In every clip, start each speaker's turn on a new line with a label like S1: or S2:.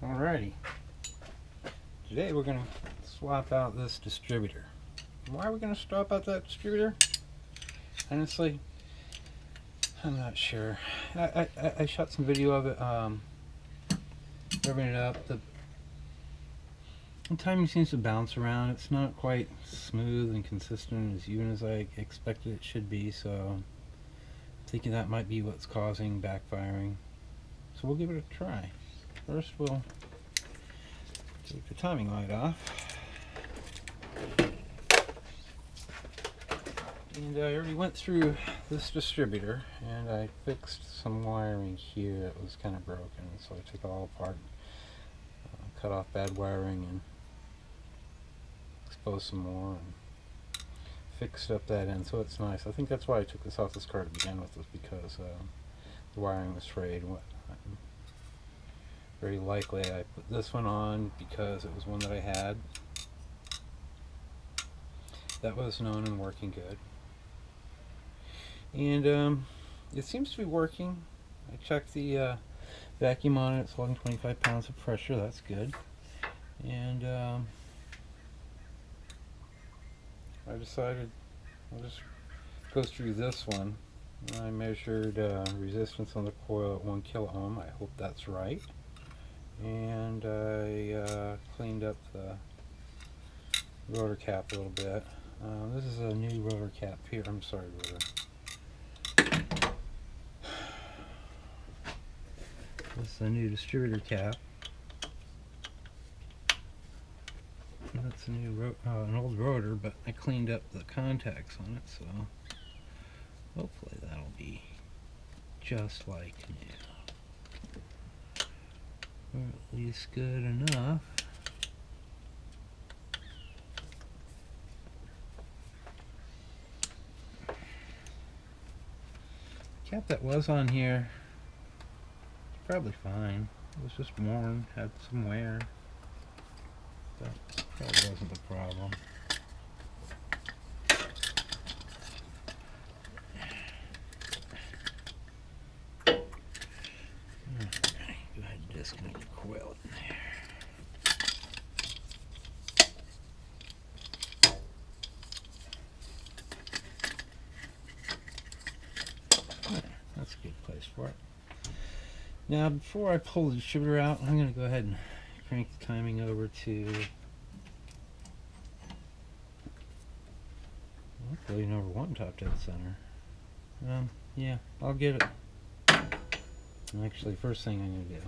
S1: Alrighty. Today we're going to swap out this distributor. Why are we going to swap out that distributor? Honestly, I'm not sure. I shot some video of it, revving it up. The timing seems to bounce around. It's not quite smooth and consistent as even as I expected it should be, so I'm thinking that might be what's causing backfiring. So we'll give it a try. First we'll take the timing light off. And I already went through this distributor and I fixed some wiring here that was kind of broken. So I took it all apart, cut off bad wiring and exposed some more and fixed up that end, so it's nice. I think that's why I took this off this car to begin with, was because the wiring was frayed and whatnot. Very likely I put this one on because it was one that I had that was known and working good, and it seems to be working. I checked the vacuum on it. It's holding 25 pounds of pressure. That's good. And I decided I'll just go through this one. I measured resistance on the coil at 1 kilo ohm. I hope that's right. And I cleaned up the rotor cap a little bit. This is a new rotor cap here. I'm sorry, rotor. This is a new distributor cap. That's a new an old rotor, but I cleaned up the contacts on it, so hopefully that'll be just like new. Or at least good enough. The cap that was on here is probably fine. It was just worn, had some wear. But that wasn't the problem. Go ahead and disconnect the coil in there. That's a good place for it. Now, before I pull the distributor out, I'm going to go ahead and crank the timing over to hopefully number 1 top dead center. Yeah, I'll get it. Actually, first thing I'm going to do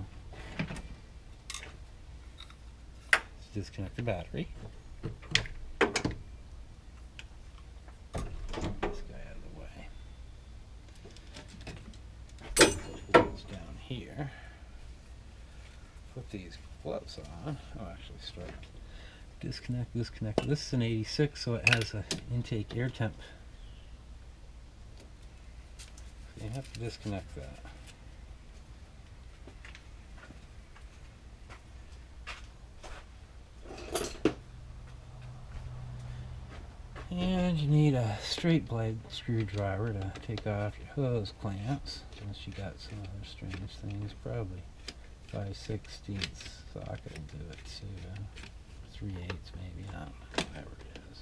S1: is disconnect the battery. This guy out of the way. Put this down here. Put these gloves on. Oh, actually, start. Disconnect, disconnect. This is an 86, so it has an intake air temp. So you have to disconnect that. And you need a straight blade screwdriver to take off your hose clamps, unless you got some other strange things. Probably 5/16 socket will do it too. 3/8 maybe, I don't know, whatever it is.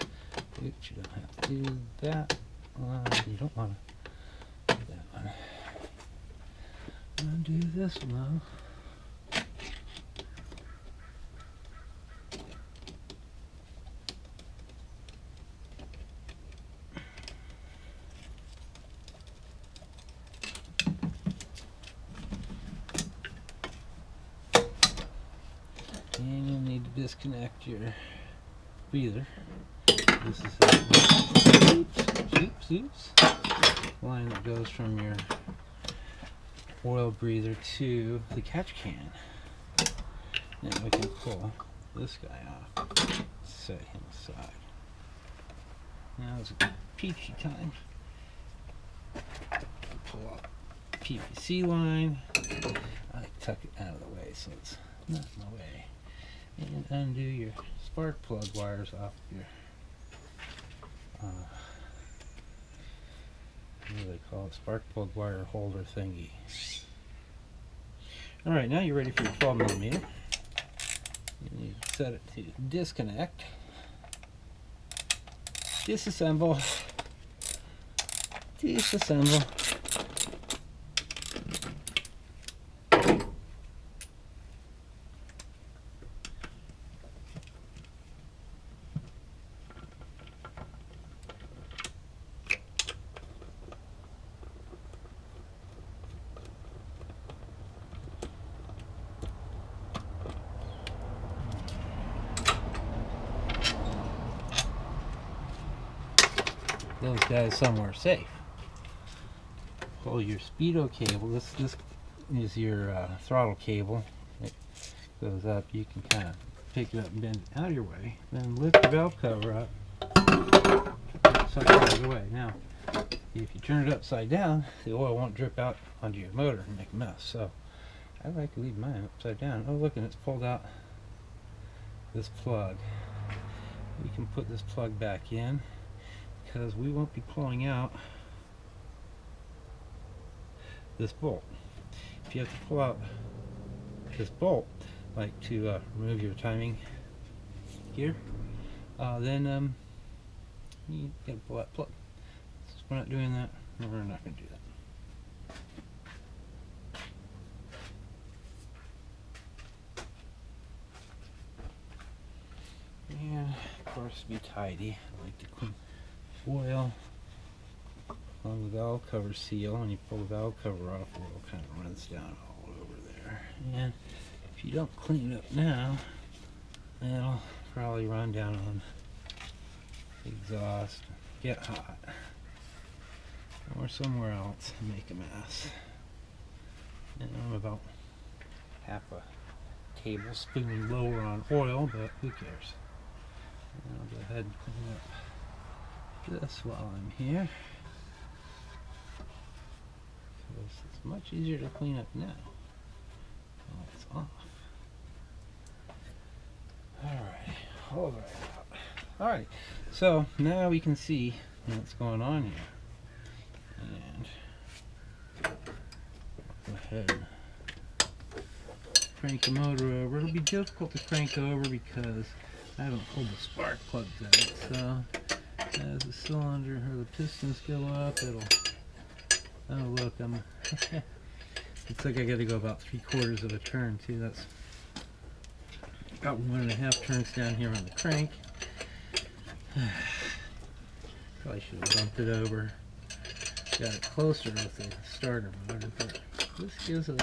S1: Oops, you don't have to do that one. You don't want to do that one. I'm going to do this one though. And you'll need to disconnect your breather. This is a oops, line that goes from your oil breather to the catch can. Now we can pull this guy off, set him aside. Now it's a peachy time. Pull off PVC line. I tuck it out of the way so it's not in the way. And undo your spark plug wires off your what do they call it? Spark plug wire holder thingy. Alright, now you're ready for your 12mm. You set it to disconnect, disassemble, disassemble. Those guys somewhere safe. Pull your speedo cable. This is your throttle cable. It goes up. You can kind of pick it up and bend it out of your way. Then lift the valve cover up. Suck it out of the way. Now, if you turn it upside down, the oil won't drip out onto your motor and make a mess. So I like to leave mine upside down. Oh, look, and it's pulled out this plug. We can put this plug back in, because we won't be pulling out this bolt. If you have to pull out this bolt, like to remove your timing gear, then you gotta pull that plug. So we're not doing that. No, we're not going to do that. And of course, to be tidy, I like to clean oil on the valve cover seal. When you pull the valve cover off, oil kind of runs down all over there. And if you don't clean it up now, it'll probably run down on the exhaust, get hot, or somewhere else and make a mess. And I'm about half a tablespoon lower on oil, but who cares? And I'll go ahead and clean up this while I'm here. It's much easier to clean up now. Oh, it's off. Alright, hold right out. Alright, so now we can see what's going on here. And go ahead and crank the motor over. It'll be difficult to crank over because I haven't pulled the spark plugs out. So as the cylinder or the pistons go up, it'll, oh look, looks like I got to go about 3/4 of a turn too. That's about 1.5 turns down here on the crank. Probably should have bumped it over, got it closer with the starter motor, but this gives us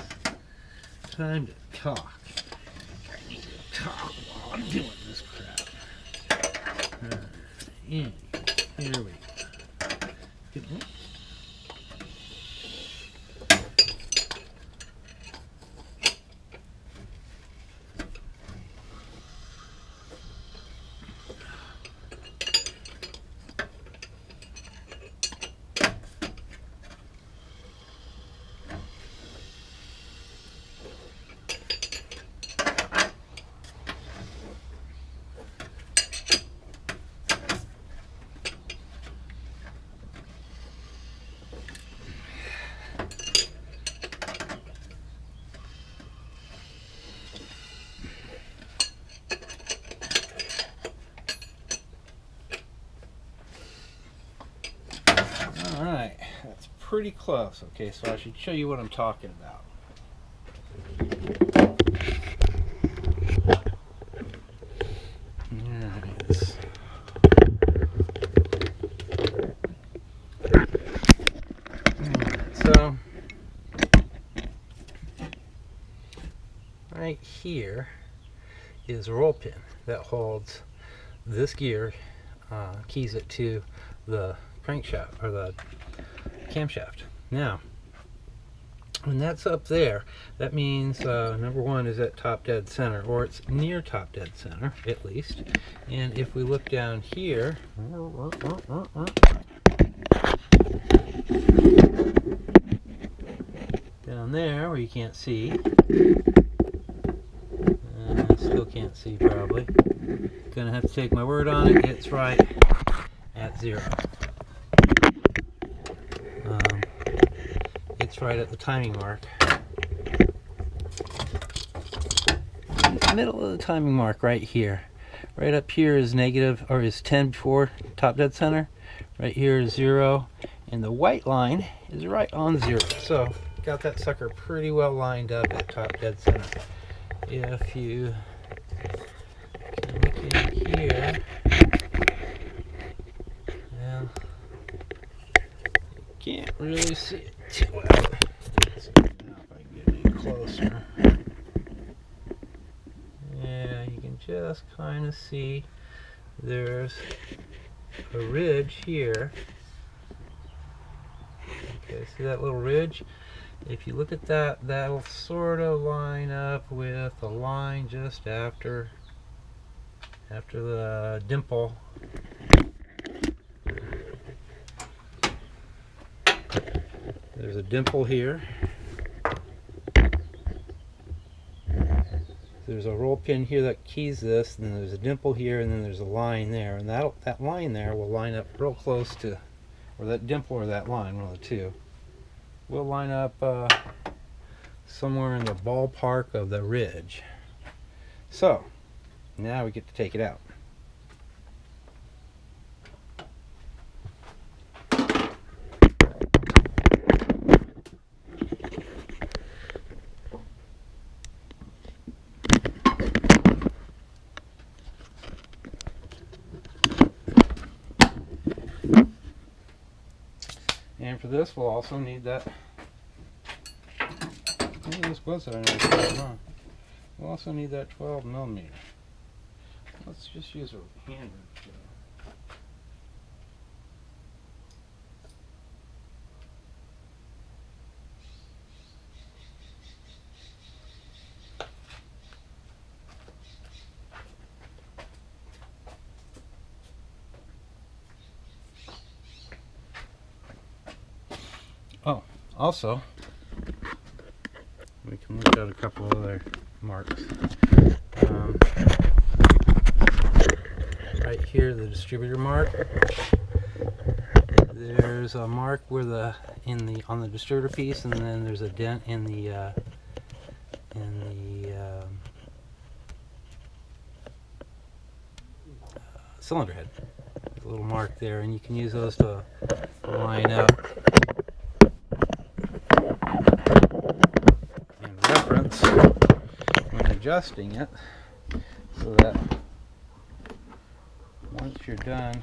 S1: time to talk. I need to talk while I'm doing this crap. Here we go. Good one. Alright, that's pretty close. Okay, so I should show you what I'm talking about. Nice. So, right here is a roll pin that holds this gear, keys it to the crankshaft or the camshaft. Now, when that's up there, that means number one is at top dead center, or it's near top dead center at least. And if we look down here, down there where you can't see, still can't see probably, gonna have to take my word on it, it's right at 0. It's right at the timing mark. middle of the timing mark right here. Right up here is negative, or is 10 before top dead center. Right here is 0, and the white line is right on 0. So got that sucker pretty well lined up at top dead center. If you look in here, well, you can't really see it too well. Let's see now if I can get any closer. Yeah, you can just kind of see there's a ridge here. Okay, see that little ridge? If you look at that, that'll sort of line up with the line just after the dimple. There's a dimple here. There's a roll pin here that keys this, and then there's a dimple here, and then there's a line there, and that line there will line up real close to, or that dimple or that line, one of the two, will line up somewhere in the ballpark of the ridge. So now we get to take it out. And for this, we'll also need that. Maybe this was our next one, huh? We'll also need that 12mm. Let's just use a hand wrench. Oh, also, we can look at a couple other marks. Right here, the distributor mark. There's a mark where on the distributor piece, and then there's a dent in the cylinder head. There's a little mark there, and you can use those to line up and reference when adjusting it, so that once you're done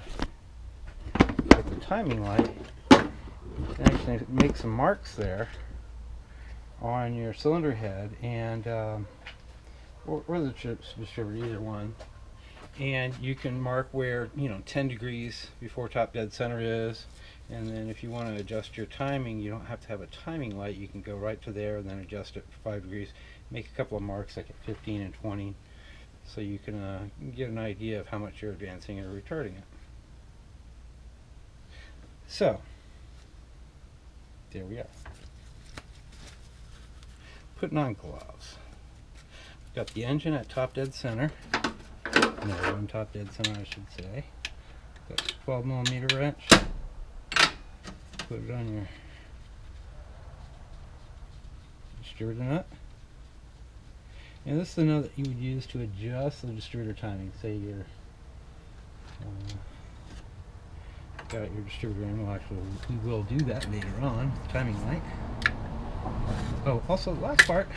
S1: with the timing light, you can actually make some marks there on your cylinder head and or the distributor, either one, and you can mark where 10 degrees before top dead center is. And then if you want to adjust your timing, you don't have to have a timing light. You can go right to there and then adjust it for 5 degrees. Make a couple of marks like at 15 and 20, so you can get an idea of how much you're advancing or retarding it. So there we are. Putting on gloves. Got the engine at top dead center. No, on top dead center, I should say. Got 12mm wrench. Put it on your distributor nut. And this is the nut that you would use to adjust the distributor timing. Say you're got your distributor in. Well, actually, we will do that later on. Timing light. Oh, also, the last part,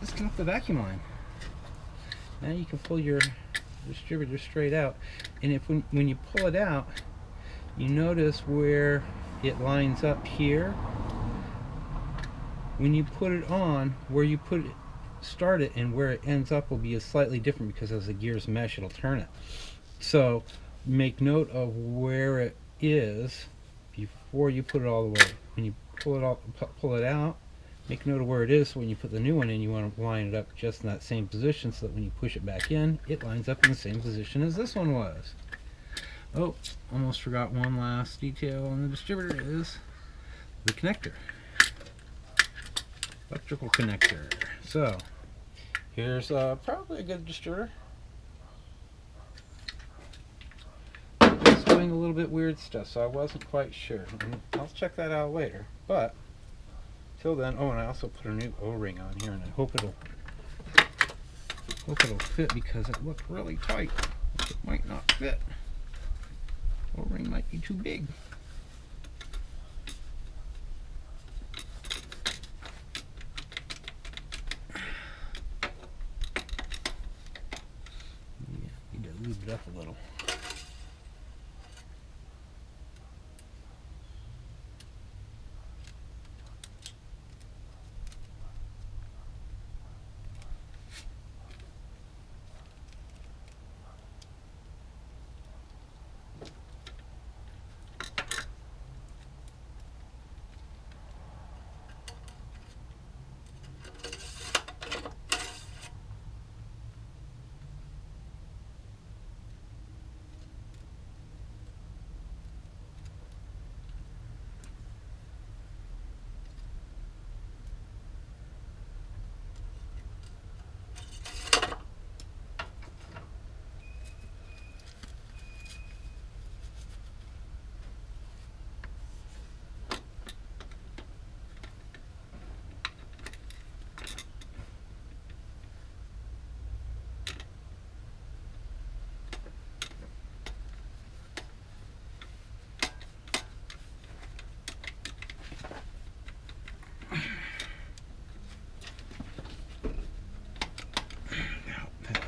S1: disconnect the vacuum line. Now you can pull your distributor straight out, and if when you pull it out, you notice where it lines up here. When you put it on, where you start it and where it ends up will be slightly different, because as the gears mesh, it'll turn it. So make note of where it is before you put it all the way. When you pull it out, make note of where it is, so when you put the new one in, you want to line it up just in that same position, so that when you push it back in, it lines up in the same position as this one was. Oh, almost forgot one last detail on the distributor is the connector. Electrical connector. So here's probably a good distributor. It's doing a little bit weird stuff, so I wasn't quite sure. I'll check that out later. But till then, oh, and I also put a new O-ring on here, and I hope it'll Hope it'll fit because it looked really tight. It might not fit. O-ring might be too big. Yeah, need to lube it up a little.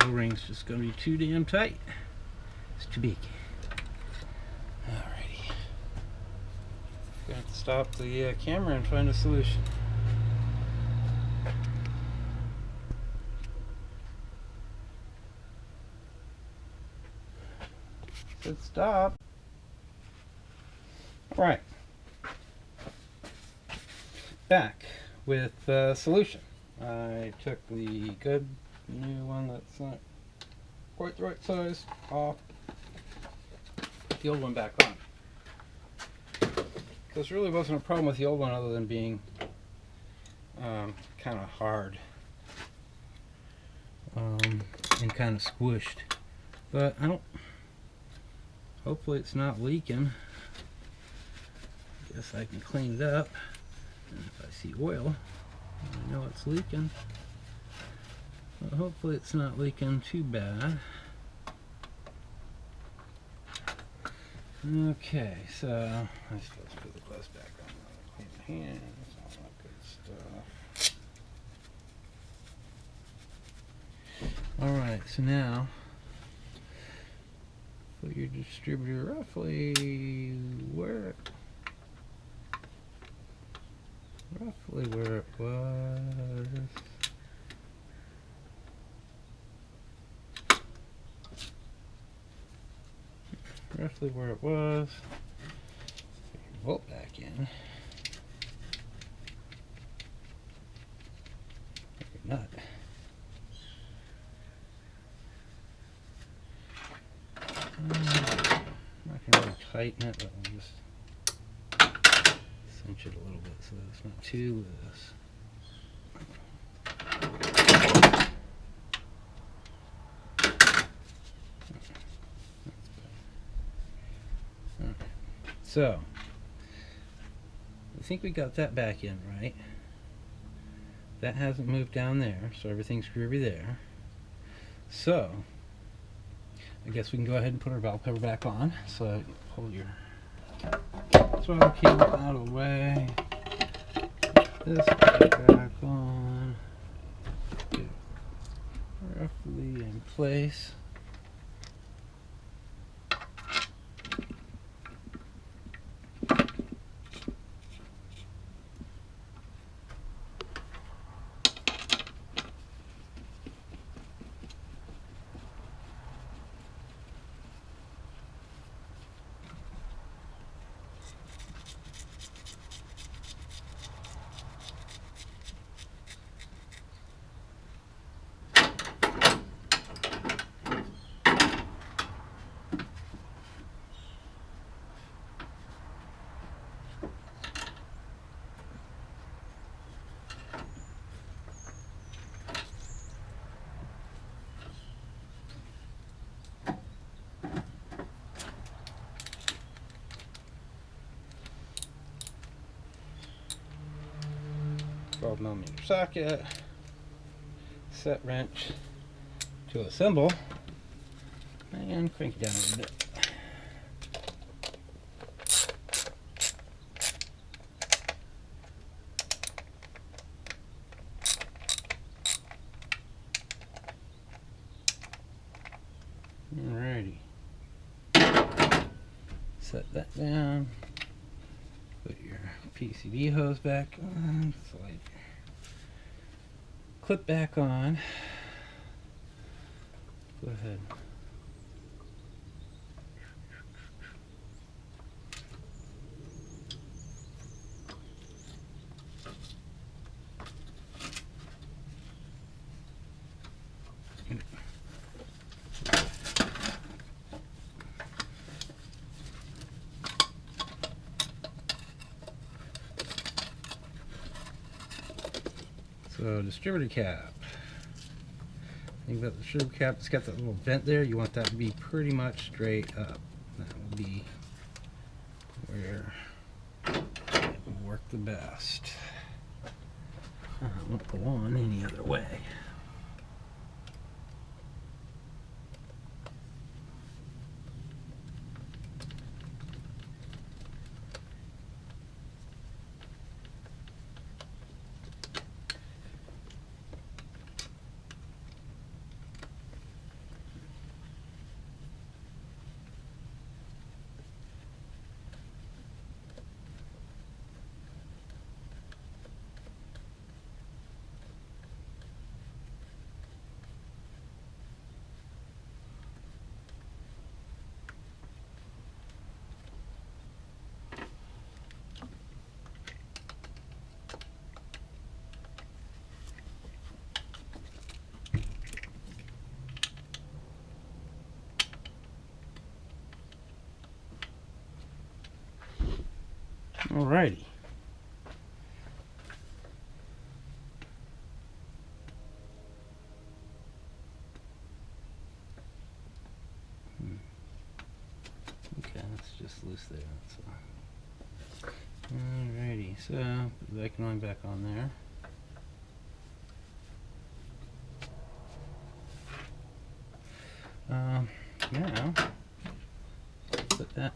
S1: O-ring's just going to be too damn tight. It's too big. Alrighty. Gonna have to stop the camera and find a solution. Good stop. Alright. Back with the solution. I took the good new one that's not quite the right size off, put the old one back on. Because there really wasn't a problem with the old one other than being kind of hard and kind of squished. But I don't, hopefully it's not leaking. Guess I can clean it up. And if I see oil, I know it's leaking. Well, hopefully it's not leaking too bad. Okay, so I'm supposed to put the gloves back on. Clean my hands, all that good stuff. Alright, so now put your distributor roughly where it was. Roughly where it was. Put your bolt back in. Put your nut. I'm not going to really tighten it, but we'll just cinch it a little bit so that it's not too loose. So, I think we got that back in right. That hasn't moved down there, so everything's groovy there. So, I guess we can go ahead and put our valve cover back on. So, pull your throttle cable out of the way. Put this back on. Get it roughly in place. .12mm socket, set wrench, to assemble and crank it down a little bit. Alrighty. Set that down. Put your PCB hose back on. Slide. Clip back on. Go ahead. So, distributor cap. Think about the distributor cap, it's got that little vent there. You want that to be pretty much straight up. That will be where it will work the best. It won't go on any other way. Alrighty. Okay, that's just loose there. That's all. Alrighty, so put the vacuum line back on there. Now put that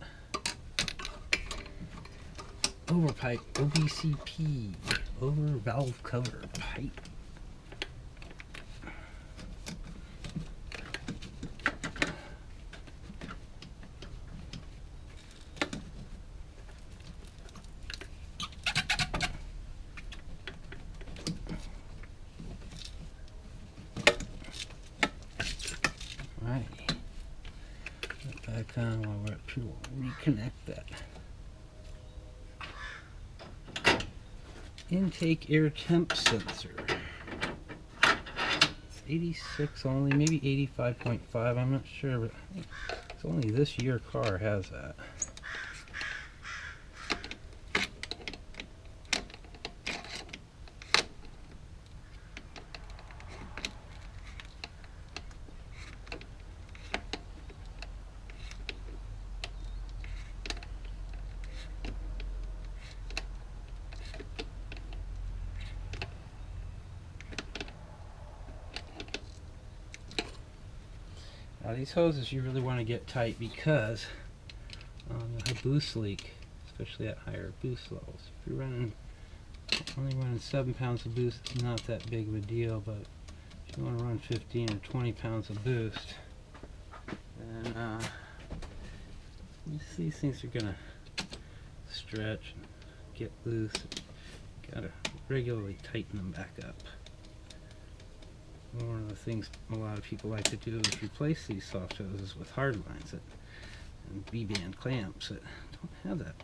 S1: over pipe, OVCP, over valve cover pipe. Alrighty. Put that back on while we're up here. We'll reconnect that. Intake air temp sensor. It's 86 only, maybe 85.5, I'm not sure, but it's only this year car has that. Now these hoses you really want to get tight because you'll have boost leak, especially at higher boost levels. If you're only running 7 pounds of boost, it's not that big of a deal, but if you want to run 15 or 20 pounds of boost, then these things are going to stretch and get loose. Got to regularly tighten them back up. One of the things a lot of people like to do is replace these soft hoses with hard lines and B-band clamps that don't have that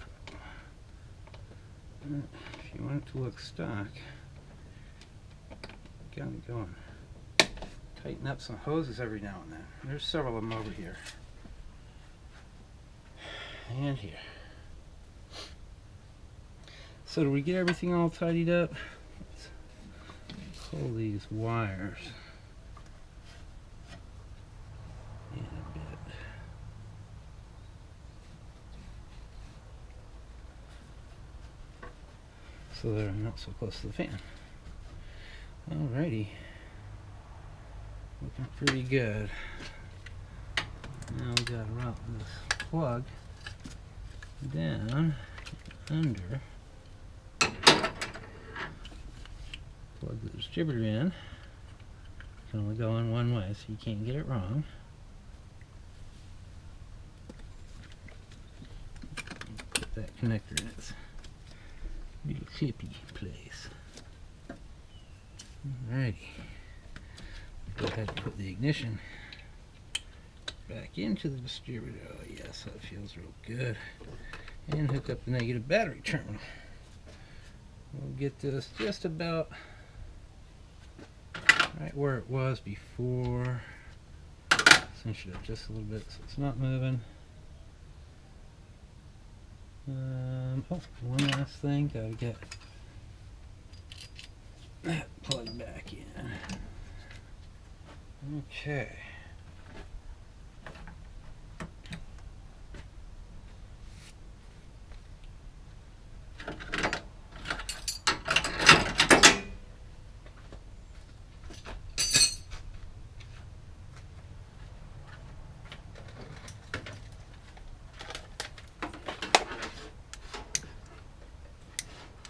S1: problem. If you want it to look stock, you gotta go and tighten up some hoses every now and then. There's several of them over here and here. So do we get everything all tidied up? Pull these wires in a bit. So they're not so close to the fan. Alrighty. We'll looking pretty good. Now we gotta route this plug down under. Plug the distributor in. It can only go in one way, so you can't get it wrong. Put that connector in its little clippy place. Alrighty. Go ahead and put the ignition back into the distributor. Oh yes, that feels real good. And hook up the negative battery terminal. We'll get this just about right where it was before. Cinch it up just a little bit so it's not moving. Oh, one last thing, gotta get that plug back in. Okay.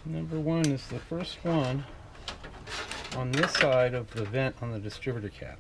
S1: Number one is the first one on this side of the vent on the distributor cap.